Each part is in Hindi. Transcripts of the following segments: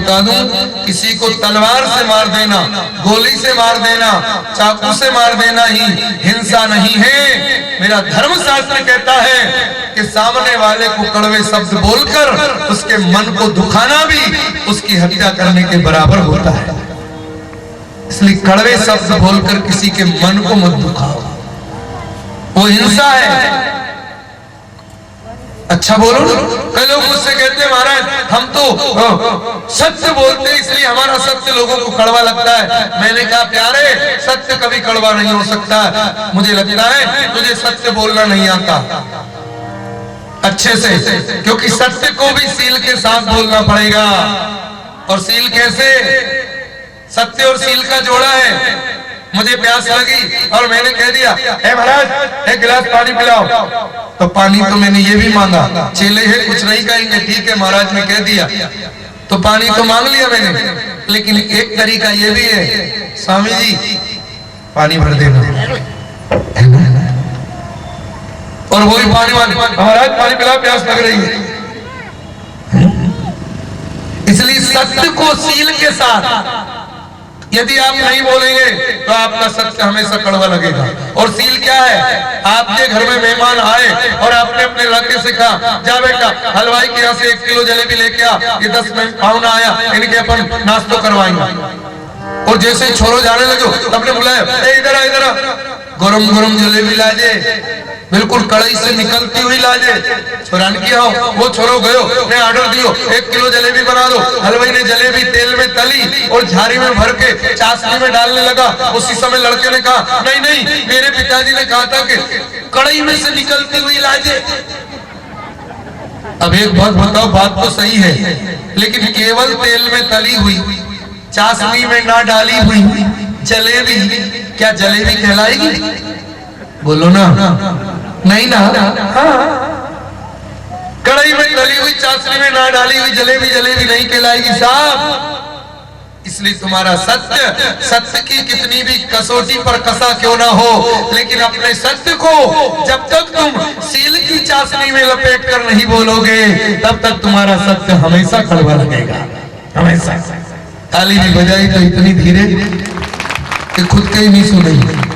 बता दूं, किसी को तलवार से मार देना, गोली से मार देना, चाकू से मार देना ही हिंसा नहीं है। मेरा धर्मशास्त्र कहता है कि सामने वाले को कड़वे शब्द बोलकर उसके मन को दुखाना भी उसकी हत्या करने के बराबर होता है। इसलिए कड़वे शब्द बोलकर किसी के मन को मत दुखाओ, वो हिंसा है। अच्छा बोलो। कई लोग मुझसे कहते हैं महाराज हम तो सत्य बोलते हैं इसलिए हमारा सत्य लोगों को कड़वा लगता है। मैंने कहा प्यारे, सत्य कभी कड़वा नहीं हो सकता। मुझे लगता है तुझे सत्य बोलना नहीं आता अच्छे से, क्योंकि सत्य को भी सील के साथ बोलना पड़ेगा। और सील कैसे? सत्य और सील का जोड़ा है। मुझे प्यास लगी और मैंने कह दिया ए महाराज एक गिलास पानी पिलाओ, तो पानी तो मैंने ये भी मांगा। चेले हैं कुछ नहीं कहेंगे, ठीक है महाराज ने कह दिया तो पानी तो मांग लिया मैंने। लेकिन एक तरीका ये भी है, स्वामी जी पानी भर देना, और वही पानी मांग, महाराज पानी पिलाओ प्यास लग रही है। इसलिए सत्य को सील के साथ यदि आप नहीं बोलेंगे तो आपका सत्य हमेशा कड़वा लगेगा। और सील क्या है? आपके घर में मेहमान आए और आपने अपने लड़के से कहा जा बेटा हलवाई के यहाँ से 1 किलो जलेबी लेके आ, ये 10 पाहुना आया, इनके अपन नाश्तो करवाएंगे। और जैसे ही छोरो जाने लगे तबने बुलाया इधर आ इधर आ, गरम गरम जलेबी लाजे, बिल्कुल कड़ाई से निकलती हुई लाजे। छोरान किया हो, वो छोरो गयो ने ऑर्डर दियो 1 किलो जलेबी बना दो। हलवाई ने जलेबी तेल में तली और झाड़ी में भर के चाशनी में डालने लगा। उसी समय लड़के ने कहा नहीं नहीं, मेरे पिताजी ने कहा था कि कड़ाई में से निकलती हुई लाजे। अब एक बात बताओ, बात तो सही है, लेकिन केवल तेल में तली हुई, चाशनी में ना डाली हुई जलेबी क्या जलेबी कहलाएगी? बोलो ना, नहीं ना। कढ़ाई में तली हुई चाशनी में ना डाली हुई जलेबी जलेबी नहीं कहलाएगी साहब। इसलिए तुम्हारा सत्य की कितनी भी कसौटी पर कसा क्यों ना हो, लेकिन अपने सत्य को जब तक तुम सील की चाशनी में लपेट कर नहीं बोलोगे तब तक तुम्हारा सत्य हमेशा कड़वा लगेगा, हमेशा। ताली भी बजाई तो इतनी धीरे कि खुद के ही नहीं सुनेगी।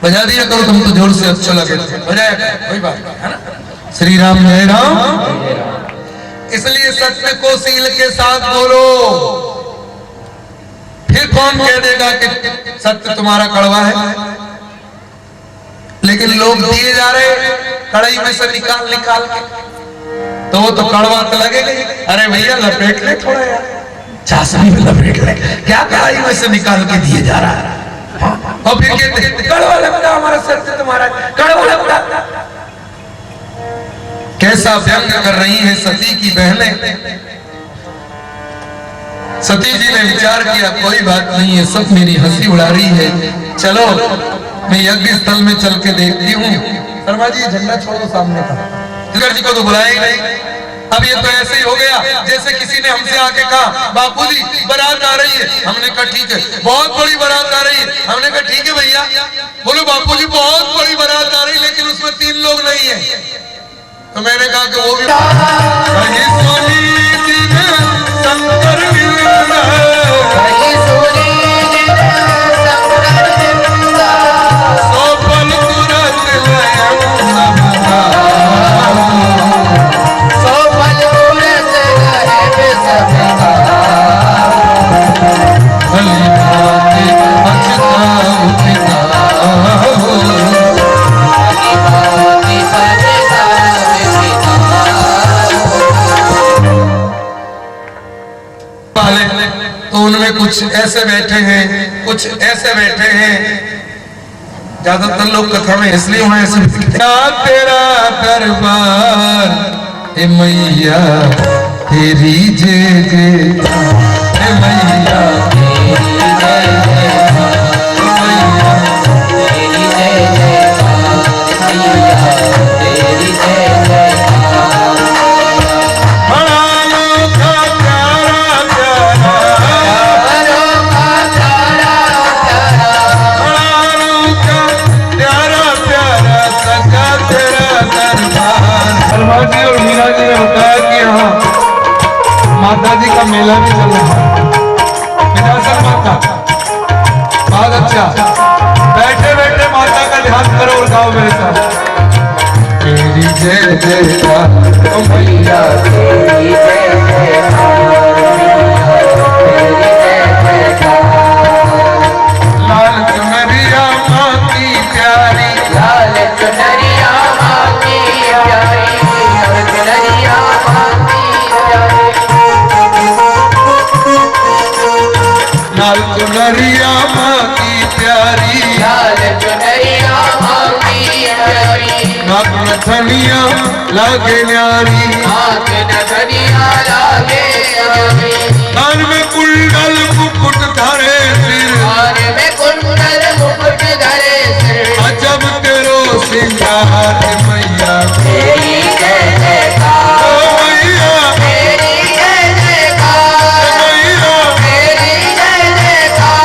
बजा दिया करो तुम तो जोर से, अच्छा लगे बजाया करो, कोई बात नहीं है ना। श्री राम जय राम। इसलिए सत्य को सील के साथ बोलो, फिर कौन कह देगा कि सत्य तुम्हारा कड़वा है। लेकिन लोग दिए जा रहे कढ़ाई में से निकाल निकाल के, तो वो तो कड़वा तो लगेगा। अरे भैया लपेट ले थोड़ा यार, चाशनी में लपेट ले, क्या कढ़ाई में से निकाल के दिए जा रहा है। और फिर कहते कड़वा लगता हमारा सत्य तुम्हारा कड़वा लगता। कैसा व्यंग कर रही है सती की बहनें। सती जी ने विचार किया कोई बात नहीं है, सब मेरी हंसी उड़ा रही है, चलो मैं यज्ञ स्थल में चल के देखती हूँ। शर्मा जी झंडा छोड़ो सामने का, जिगर जी को तो बुलाया ही नहीं। अब ये तो ऐसे ही हो गया जैसे किसी ने हमसे आके कहा बापूजी बारात आ रही है, हमने कहा ठीक है, बहुत बड़ी बारात आ रही है, हमने कहा ठीक है भैया। बोलो बापूजी बहुत बड़ी बारात आ रही है लेकिन उसमें 3 लोग नहीं है। तो मैंने कहा कि वो भी कुछ ऐसे बैठे हैं, कुछ ऐसे बैठे हैं। ज्यादातर लोग कथा में इसलिए वहां ऐसे तेरा दरबार ए मैया तेरी जय जय ए मैया माता जी का मेला भी चल रहा है विरासत माता। बहुत अच्छा, बैठे बैठे माता का ध्यान करो और गाओ मेरे साथ। तेरी जय जयकार ओ मैया, तेरी जय जयकार, लाल चुनरिया माँ की प्यारी, लाल चुनरिया माँ की प्यारी, लाल चुनरिया माँ की प्यारी, लाल चुनरिया माँ की प्यारी, लाल चुनरिया माँ की प्यारी, नाक नथनिया लागे न्यारी, नाक नथनिया लागे न्यारी, कान में कुंडल मुकुट धरे सिर, कान में कुंडल मुकुट धरे सिर, अजब तेरो सिंगार मैया, तेरी जय जयकार, ओ मैया, तेरी जय जयकार, मैया। तेरी जय जयकार।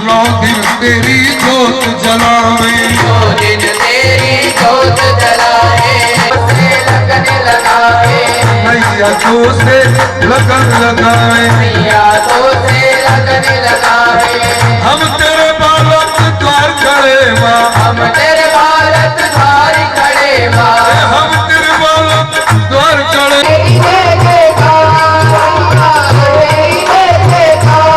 नौ दिन तेरी जोत जलावे, दो दिन तेरी जोत जलाए, से लगन लगाए, मैया तो से लगन लगाए, मैया तो से लगन लगाए, हम तेरे बालक द्वार खड़े माँ, हम तेरे भारत धारी खड़े माँ, हम तेरे बालक द्वार खड़े। तेरी जय जयकार, तेरी जय जयकार।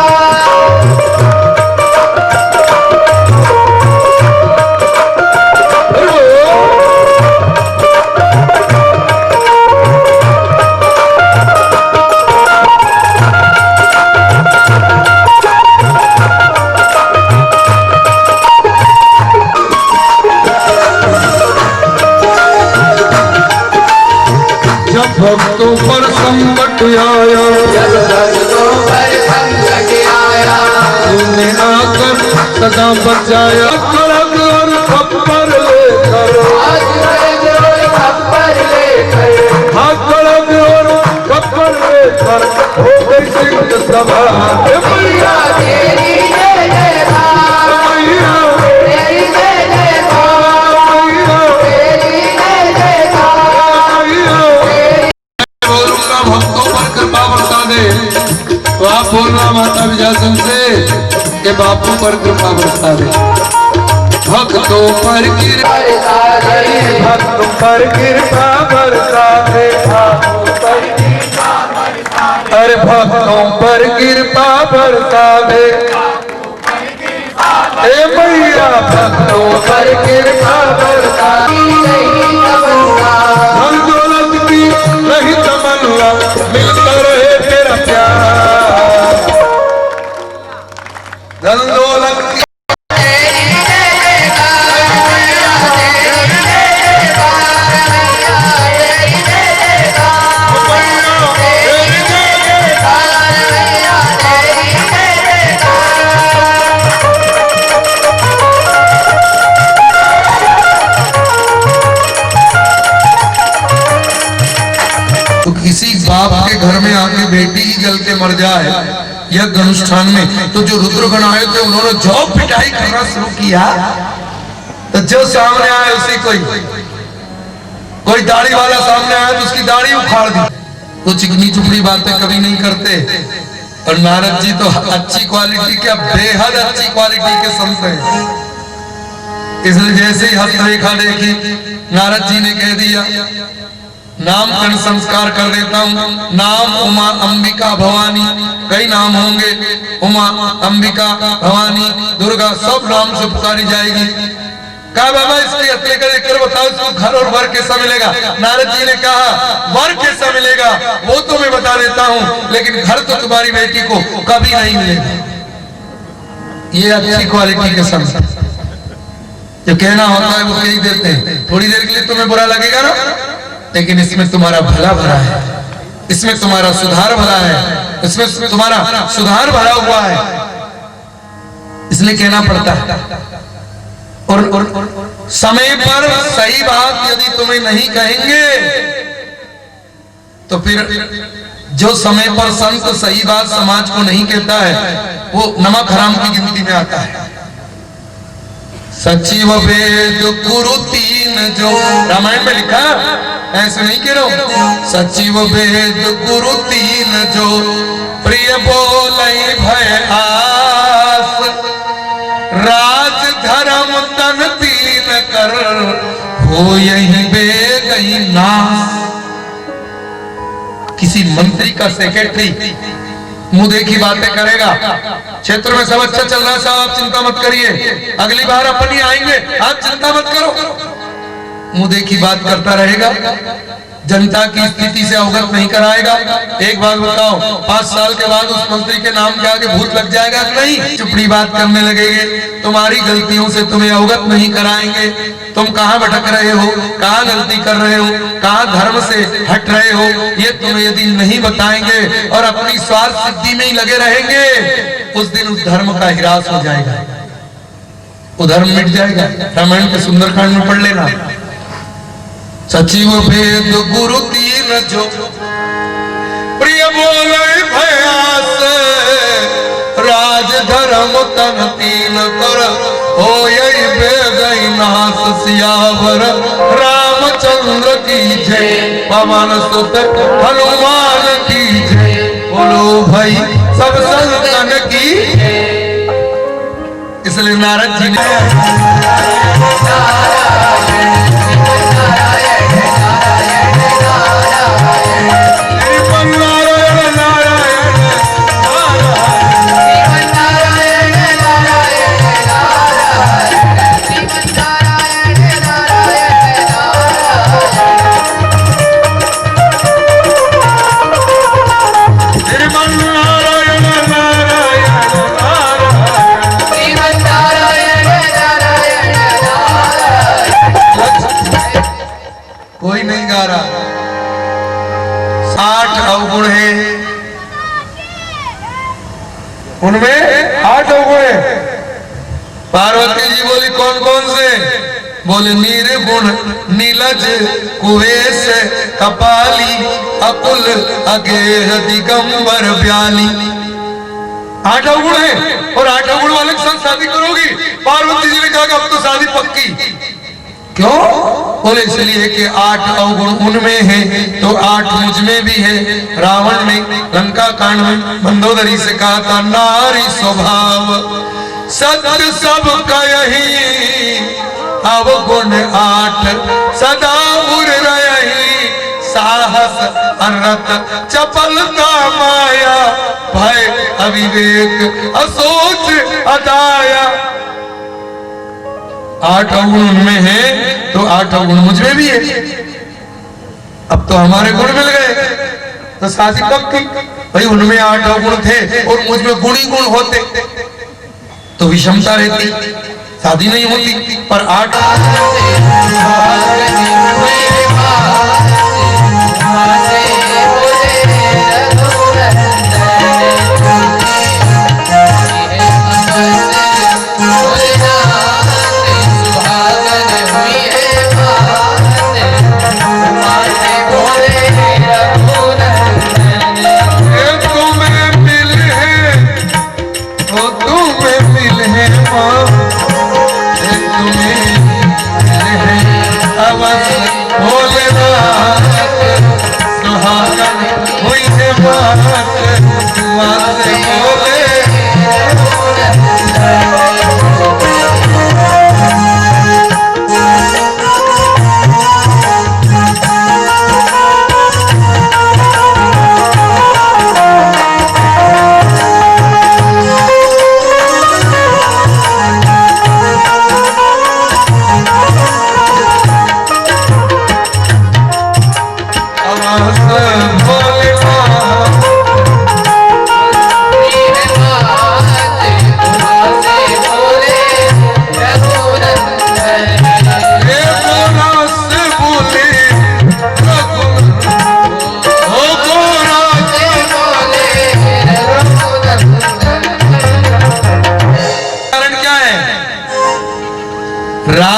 जब भक्तों पर संकट आया, जब भक्तों पर संकट आया, तूने आकर सदा बचाया, खड़ग और खप्पर लेकर, आज जोड़ खप्पर लेकर, हाथ खड़ग और खप्पर लेकर हो गई सिंह सभा। मैया तेरी जय जयकार, मैया, तेरी जय जयकार, मैया, तेरी जय जयकार। मैया। बोलूंगा भक्तों पर कृपा बरसा दे, तो आप बोलना माता विजयासन से कि बापू पर कृपा बरसा दे। भक्तों पर कृपा, भक्तों पर कृपा बरसा दे, अरे भक्तों पर कृपा बरसा दे, ए मैया भक्तों पर कृपा बरसा दे। धन दौलत की नहीं तमन्ना, मिलता रहे तेरा प्यार। धन दौलत की तो किसी बाप के घर में आके बेटी ही जल के मर जाए यज्ञ अनुष्ठान में, तो जो रुद्रगण आए थे उन्होंने जो पिटाई करना शुरू किया, तो जो सामने आए उसी कोई दाढ़ी वाला सामने आया तो उसकी दाढ़ी उखाड़ दी। तो चिकनी चुपड़ी बातें कभी नहीं करते, और नारद जी तो अच्छी क्वालिटी के, बेहद अच्छी क्वालिटी के संत हैं। इसलिए जैसे ही हस्तरेखा देखी, नारद जी ने कह दिया नामकरण संस्कार कर देता हूँ। नाम उमा अंबिका भवानी, कई नाम होंगे, उमा अंबिका भवानी दुर्गा, सब नाम से पुकारी जाएगी। कहा बाबा इसके हत्या कर बताओ इसको घर और वर कैसा मिलेगा। नारद जी ने कहा वर कैसा मिलेगा वो तो मैं बता देता हूँ, लेकिन घर तो तुम्हारी बेटी को कभी नहीं मिलेगा। ये अच्छी क्वालिटी के संत जो कहना होता है वो कह देते हैं। थोड़ी देर के लिए तुम्हें बुरा लगेगा ना, लेकिन इसमें तुम्हारा भला भरा है, इसमें तुम्हारा सुधार भरा है, इसमें तुम्हारा सुधार भरा हुआ है। इसलिए कहना पड़ता है। और समय पर सही बात यदि तुम्हें नहीं कहेंगे तो फिर जो समय पर संत सही बात समाज को नहीं कहता है वो नमक हराम की गिनती में आता है। सचिव वेद गुरु तीन जो रामायण में लिखा, ऐसे नहीं कह रहा हूं। सचिव वेद गुरु तीन जो प्रिय बोलई भय आस, राज धर्म तन तीन कर हो यही बेगई नास। किसी मंत्री का सेक्रेटरी मुंह देखी बातें करेगा, क्षेत्र में सब अच्छा चल रहा है साहब आप चिंता मत करिए, अगली बार अपन ही आएंगे आप चिंता मत करो। मुंह देखी बात करता रहेगा, जनता की स्थिति से अवगत नहीं कराएगा। एक बात बताओ, 5 साल के बाद उस मंत्री के नाम के आगे भूत लग जाएगा कि नहीं? चुपड़ी बात करने लगेंगे, तुम्हारी गलतियों से तुम्हें अवगत नहीं कराएंगे। तुम कहाँ भटक रहे हो, कहाँ गलती कर रहे हो, कहाँ धर्म से हट रहे हो, ये तुम्हें यदि नहीं बताएंगे और अपनी स्वार्थ सिद्धि में ही लगे रहेंगे, उस दिन उस धर्म का ह्रास हो जाएगा, वो धर्म मिट जाएगा। रामायण के सुंदरकांड में पढ़ लेना। सचिव भेद गुरु तीन जो प्रिय बोले भयास, राज धर्म तन तीन कर हो यही बेगई नास। सियावर रामचंद्र की जय, पवन सुत हनुमान की जय, बोलो भाई सब संतन की। इसलिए नारद जी ने कोई नहीं गा रहा। 60 अवगुण है, उनमें 8 अवगुण है। पार्वती जी बोली कौन कौन से? बोले निर्गुण नीलज कुवेश कपाली अकुल अगेह दिगंबर ब्याली। 8 अवगुण है और 8 अवगुण वाले के साथ शादी करोगी? पार्वती जी ने कहा कि अब तो शादी पक्की। क्यों? बोले इसलिए कि 8 अवगुण उनमें है तो 8 मुझ में भी है। रावण ने लंका कांड में मंदोदरी से कहा था, नारी स्वभाव सत्य सब का यही, अवगुण 8 सदा उर रही। साहस अनरत चपलता माया, भय अविवेक असोच अदाया। 8 अवगुण उनमें है तो 8 अवगुण मुझ में भी है। अब तो हमारे गुण मिल गए तो शादी कब की? भाई उनमें 8 अवगुण थे और मुझ में गुण ही गुण होते तो विषमता रहती, शादी नहीं होती। पर 8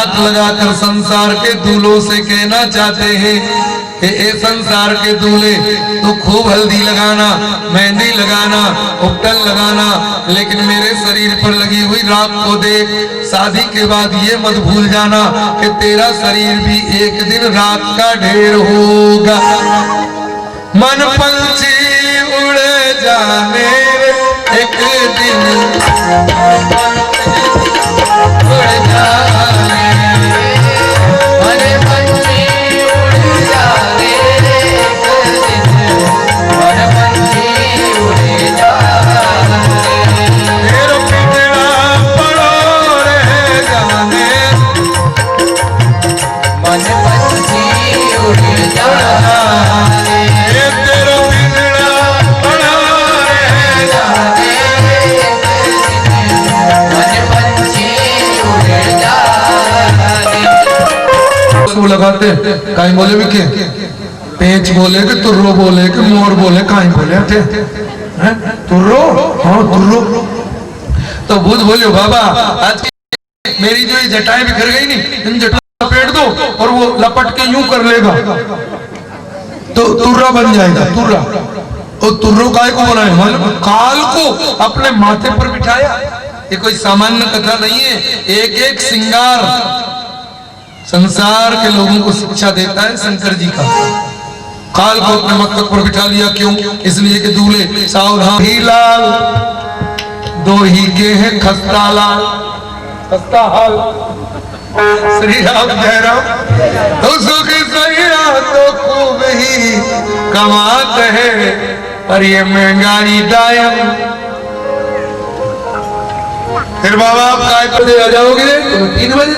हाथ लगाकर संसार के दूल्हों से कहना चाहते हैं कि ए संसार के दूल्हे, तू खूब हल्दी लगाना, मेहंदी लगाना, उपटन लगाना, लेकिन मेरे शरीर पर लगी हुई राख को देख। शादी के बाद ये मत भूल जाना कि तेरा शरीर भी एक दिन राख का ढेर होगा। मन पंछी उड़ जाने एक दिन उड़ जाने, मन पंछी उड़ जाने एक दिन, मन पंछी उड़ जाने। तेरा पिंजरा पड़ो रह जाने, मन पंछी उड़ जाने। तेरा पिंजरा पड़ो रह जाने। वो लगाते काई बोले भी के पेच बोले कि तुर्रो बोले कि मोर बोले काई बोले थे हैं तुर्रो, हाँ तुर्रो। तो बुद्ध बोले बाबा आज मेरी जो ये जटाएं बिखर गई नहीं, इन जटाओं लपेट दो और वो लपट के यूं कर लेगा तो तुर्रा बन जाएगा। तुर्रा और तुर्रो काय को बनाए, मतलब काल को अपने माथे पर बिठाया। ये कोई सामान्य कथा नहीं है, एक एक श्रृंगार संसार के लोगों को शिक्षा देता है शंकर जी का। काल को अपने मस्तक पर बिठा लिया, क्यों? इसलिए कि दूल्हे सावधान, ही लाल दो ही के हैं खस्ता लाल, खस्ता हाल। श्री राम जय राम। तो सुख सैया तो खूब ही कमात है, पर ये महंगाई दायम। फिर बाबा आप काय बजे आ जाओगे तो 3 बजे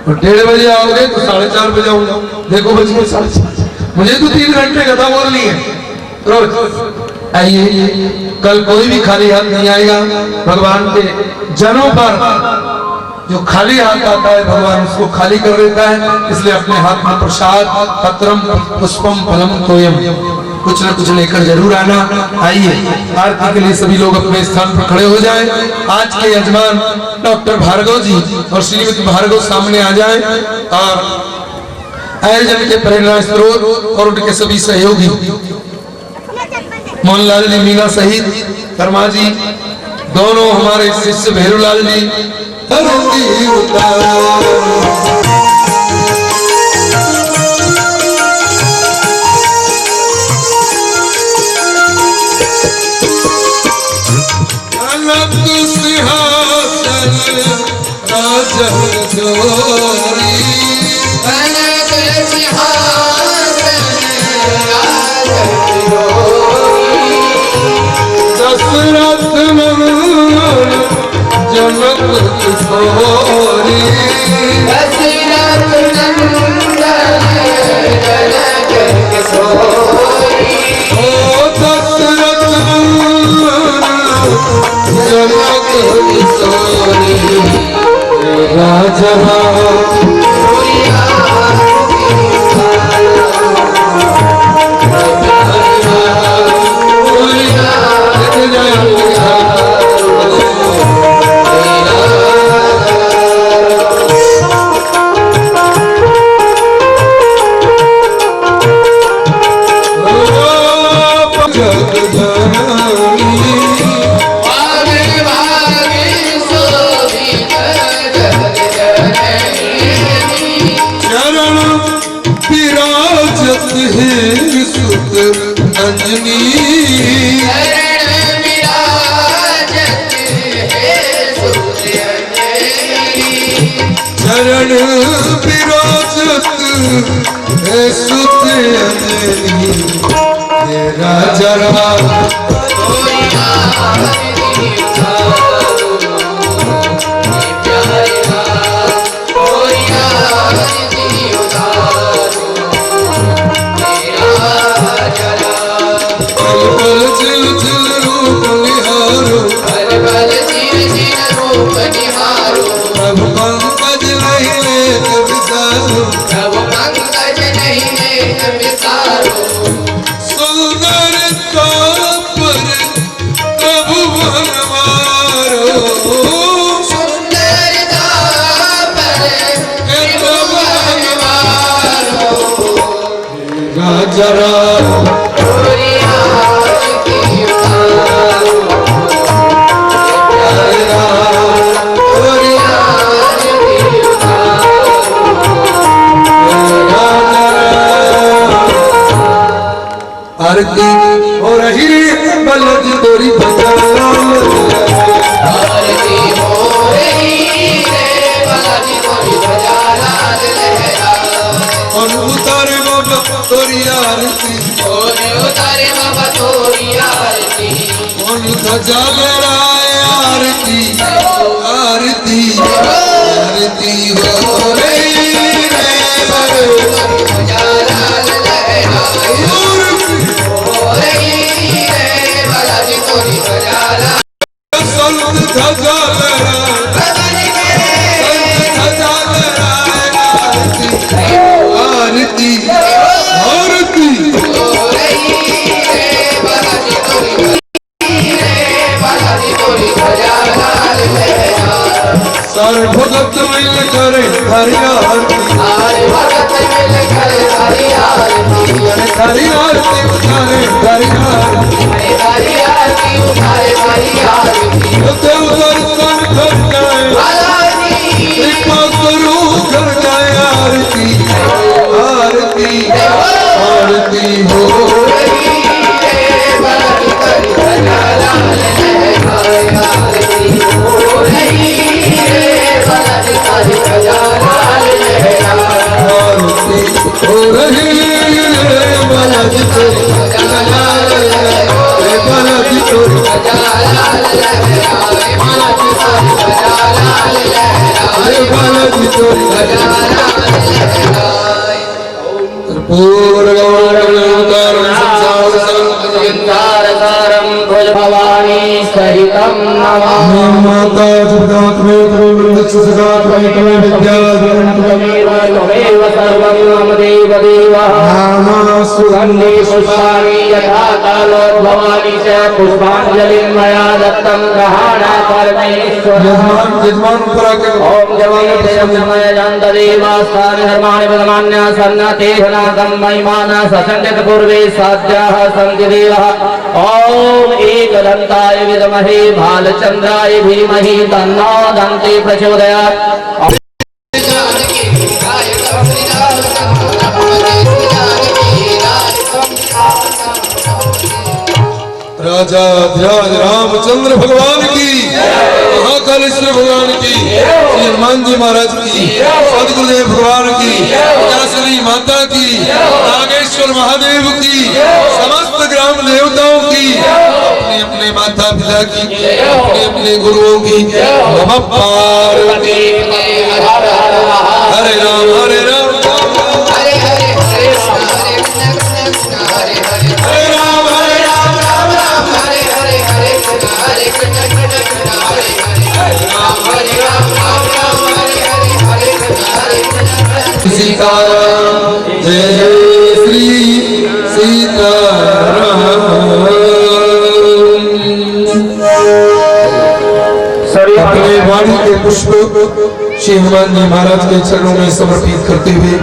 और 1:30 बजे आओगे तो 4:30 बजे आऊंगा। देखो बज गए 4:30, मुझे तो 3 घंटे कथा बोलनी है रोज। आइए, कल कोई भी खाली हाथ नहीं आएगा। भगवान के जनों पर जो खाली हाथ आता है भगवान उसको खाली कर देता है। इसलिए अपने हाथ में प्रसाद, पत्रम पुष्पम फलम तोयम, कुछ न कुछ लेकर जरूर आना। आइए, आरती के लिए सभी लोग अपने स्थान पर खड़े हो जाएं। आज के यजमान डॉक्टर भार्गव जी और श्रीमती भार्गव सामने आ जाएं और आयोजन के प्रेरणा स्रोत और उनके सभी सहयोगी मोहनलाल जी मीना सहित धर्मा जी, दोनों हमारे शिष्य भैरूलाल जी दशरथ जनक किशोरी, दशरथ नंदन जनक किशोरी, ओ दशरथ जनक किशोरी, राजा अंजनी चरण विराजत है सुत अंजनी, राजा जरा गोरिया की उतारो प्यारे राम गोरिया की उतारो आरती हो रही बलद तोरी बजाल आरती हो रही रे बालाजी तोरी बजा लाल लहरा और उतारे बाबा तोरी आरती ओने उतारे बाबा तोरी आरती और सजाल राय आरती आरती आरती हो रही रे बजा लाल लहरा हो रही रे बालाजी तोरी बजा लाल संत सजाल राय बालाजी के सजाल राय आरती आरती हो रही रे बालाजी तोरी बजा लाल लहरा सारे भगत मिल करे हरि आरती आरे भगत मिल कर हरि आरती हरि आरती उतारे हरि आरती हरे हरि आरती उतारे हरि आरती देव दर्शन कर जाए बालाजी कृपा करो कर जाए आरती आरती आरती हो रही रे बालाजी तोरी बजा लाल लहरा आरती हो रही रे बालाजी तोरी बजा लाल लहरा आरती हो रही रे बालाजी तोरी रे बालाजी तोरी रे बालाजी तोरी पूर्ण गौरवं संसार सारसारं भुज भवानी सहितं नमामि माता जगदा त्वमेव सदा त्वमेव विद्या त्वमेव त्वमेव सर्वं मम देव देवः सुगन्धे पुष्पाणि यथा कालोद्भवानि च पुष्पाञ्जलिं मया दत्तं ग्रहाणा परमेश्वर यजमान परा के ओम जवं जयं समय जन्तदेवास्तानि धर्माणि पदमान्या सन्नतेहनाकं महिमान ससञ्जत पूर्वे साध्याः सन्ति देवः ओम एकदन्ताय विद्महे भालचन्द्राय धीमहि तन्नो दन्ति प्रचोदयात् राजा ध्यान रामचंद्र भगवान की महाकालेश्वर भगवान की श्री हनुमान जी महाराज की सदगुरुदेव भगवान की व्यासरी माता की नागेश्वर महादेव की समस्त ग्राम देवताओं की अपने अपने माता पिता की अपने अपने गुरुओं की नमः पार्वती हरे राम हरे राम हरे हरे हरे कृष्ण हरे हरे हरे राम हरे राम राम राम हरे हरे हरे कृष्ण कृष्ण हरे हरे राम हरे राम राम राम हरे हरे हरे कृष्ण सीताराम जय जय श्री सीताराम अपने वाणी के पुष्प श्री हनुमान जी महाराज के चरणों में समर्पित करते हुए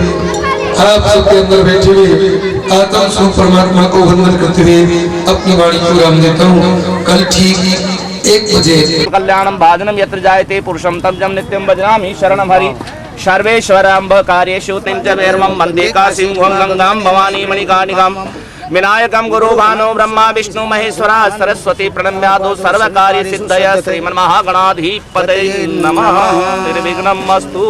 आप सबके अंदर बैठे हुए आत्म स्वरूप परमात्मा को वंदन करते हुए अपनी वाणी को विराम देता हूँ। कल ठीक 1 बजे कल्याणं भाजनं यत्र जायते पुरुषं तम नित्यं भजनामि शरणं हरि सर्वेश्वराम्भ कार्येषु तिं च वैर्मं वन्दे काशीं गंगां भवानी मणिकानिकां विनायकं गुरुभानो ब्रह्मा विष्णु महेश्वरा सरस्वती प्रणम्यादो सर्वकार्य सिद्धय श्रीमन्महागणाधिपतये नमः निर्विघ्नमस्तु।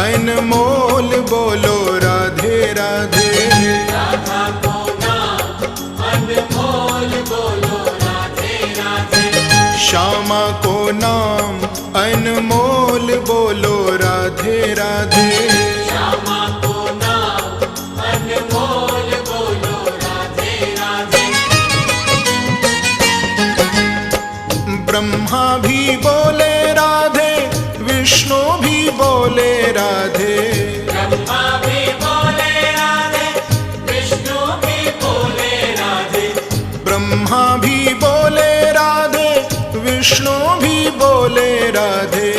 अनमोल बोलो राधे राधे श्यामा को नाम अनमोल बोलो राधे राधे विष्णु भी बोले राधे